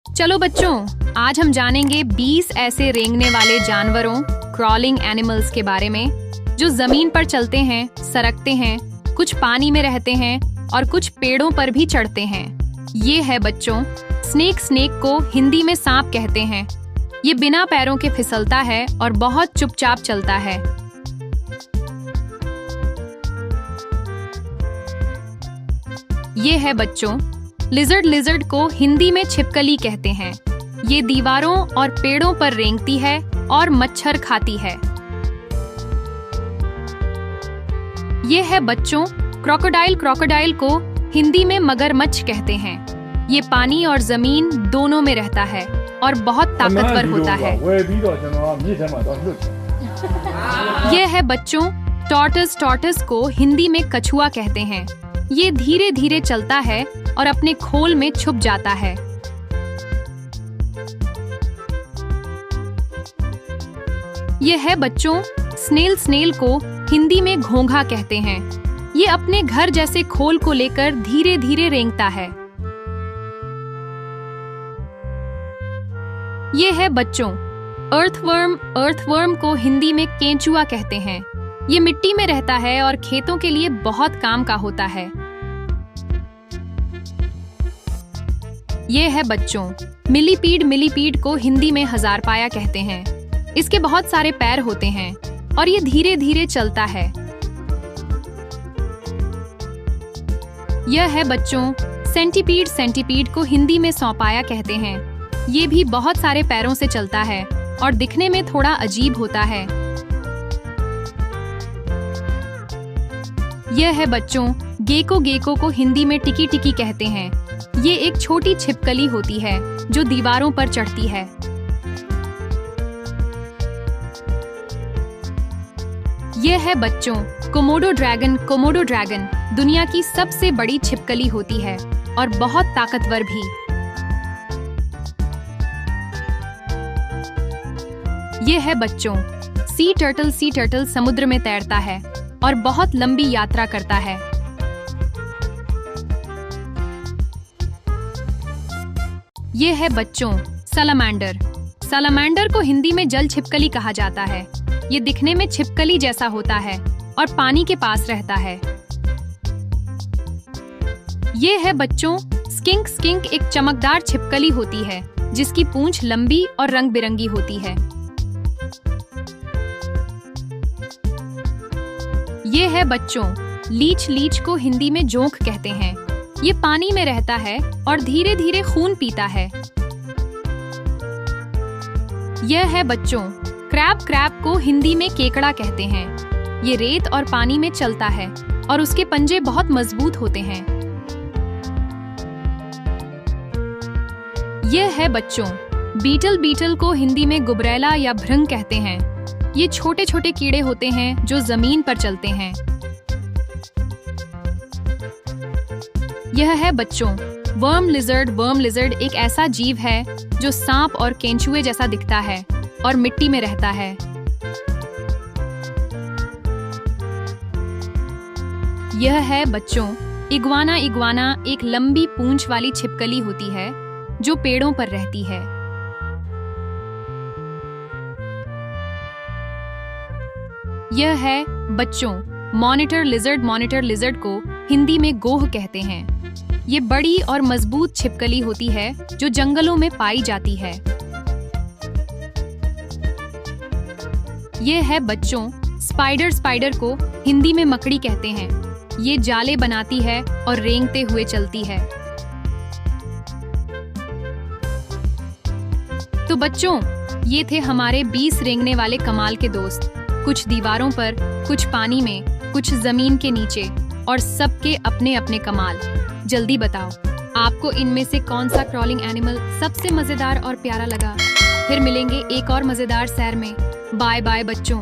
चलो बच्चों, आज हम जानेंगे 20 ऐसे रेंगने वाले जानवरों क्रॉलिंग एनिमल्स के बारे में जो जमीन पर चलते हैं, सरकते हैं, कुछ पानी में रहते हैं और कुछ पेड़ों पर भी चढ़ते हैं। ये है बच्चों स्नेक। स्नेक को हिंदी में सांप कहते हैं। ये बिना पैरों के फिसलता है और बहुत चुपचाप चलता है। ये है बच्चों लिजर्ड। लिजर्ड को हिंदी में छिपकली कहते हैं। ये दीवारों और पेड़ों पर रेंगती है और मच्छर खाती है। ये है बच्चों क्रोकोडाइल। क्रोकोडाइल को हिंदी में मगरमच्छ कहते हैं। ये पानी और जमीन दोनों में रहता है और बहुत ताकतवर होता है। ये है बच्चों टॉर्टोइस। टॉर्टोइस को हिंदी में कछुआ कहते हैं। ये धीरे धीरे चलता है और अपने खोल में छुप जाता है। ये है बच्चों स्नेल। स्नेल को हिंदी में घोंघा कहते हैं। ये अपने घर जैसे खोल को लेकर धीरे धीरे रेंगता है। ये है बच्चों अर्थवर्म। अर्थवर्म को हिंदी में केंचुआ कहते हैं। ये मिट्टी में रहता है और खेतों के लिए बहुत काम का होता है। ये है बच्चों मिलीपीड। मिलीपीड को हिंदी में हजारपाया कहते हैं। इसके बहुत सारे पैर होते हैं और ये धीरे धीरे चलता है। यह है बच्चों सेंटीपीड। सेंटीपीड को हिंदी में सौंपाया कहते हैं। ये भी बहुत सारे पैरों से चलता है और दिखने में थोड़ा अजीब होता है। यह है बच्चों गेको। गेको को हिंदी में टिकी टिकी कहते हैं। ये एक छोटी छिपकली होती है जो दीवारों पर चढ़ती है। यह है बच्चों कोमोडो ड्रैगन। कोमोडो ड्रैगन दुनिया की सबसे बड़ी छिपकली होती है और बहुत ताकतवर भी। यह है बच्चों सी टर्टल। सी टर्टल समुद्र में तैरता है और बहुत लंबी यात्रा करता है। ये है बच्चों सलामांडर। सलामांडर को हिंदी में जल छिपकली कहा जाता है। ये दिखने में छिपकली जैसा होता है और पानी के पास रहता है। ये है बच्चों स्किंक। स्किंक एक चमकदार छिपकली होती है जिसकी पूंछ लंबी और रंग बिरंगी होती है। ये है बच्चों लीच। लीच को हिंदी में जोंक कहते हैं। ये पानी में रहता है और धीरे धीरे खून पीता है। यह है बच्चों क्रैब। क्रैब को हिंदी में केकड़ा कहते हैं। ये रेत और पानी में चलता है और उसके पंजे बहुत मजबूत होते हैं। यह है बच्चों बीटल। बीटल को हिंदी में गुबरैला या भृंग कहते हैं। ये छोटे छोटे कीड़े होते हैं जो जमीन पर चलते हैं। यह है बच्चों वर्म लिजर्ड। वर्म लिजर्ड एक ऐसा जीव है जो सांप और केंचुए जैसा दिखता है और मिट्टी में रहता है। यह है बच्चों इग्वाना। इग्वाना एक लंबी पूंछ वाली छिपकली होती है जो पेड़ों पर रहती है। यह है बच्चों मॉनिटर लिजर्ड। मॉनिटर लिजर्ड को हिंदी में गोह कहते हैं। ये बड़ी और मजबूत छिपकली होती है जो जंगलों में पाई जाती है। यह है बच्चों स्पाइडर। स्पाइडर को हिंदी में मकड़ी कहते हैं। ये जाले बनाती है और रेंगते हुए चलती है। तो बच्चों ये थे हमारे 20 रेंगने वाले कमाल के दोस्त। कुछ दीवारों पर, कुछ पानी में, कुछ जमीन के नीचे और सबके अपने अपने कमाल। जल्दी बताओ आपको इनमें से कौन सा क्रॉलिंग एनिमल सबसे मजेदार और प्यारा लगा। फिर मिलेंगे एक और मजेदार सैर में। बाय बाय बच्चों।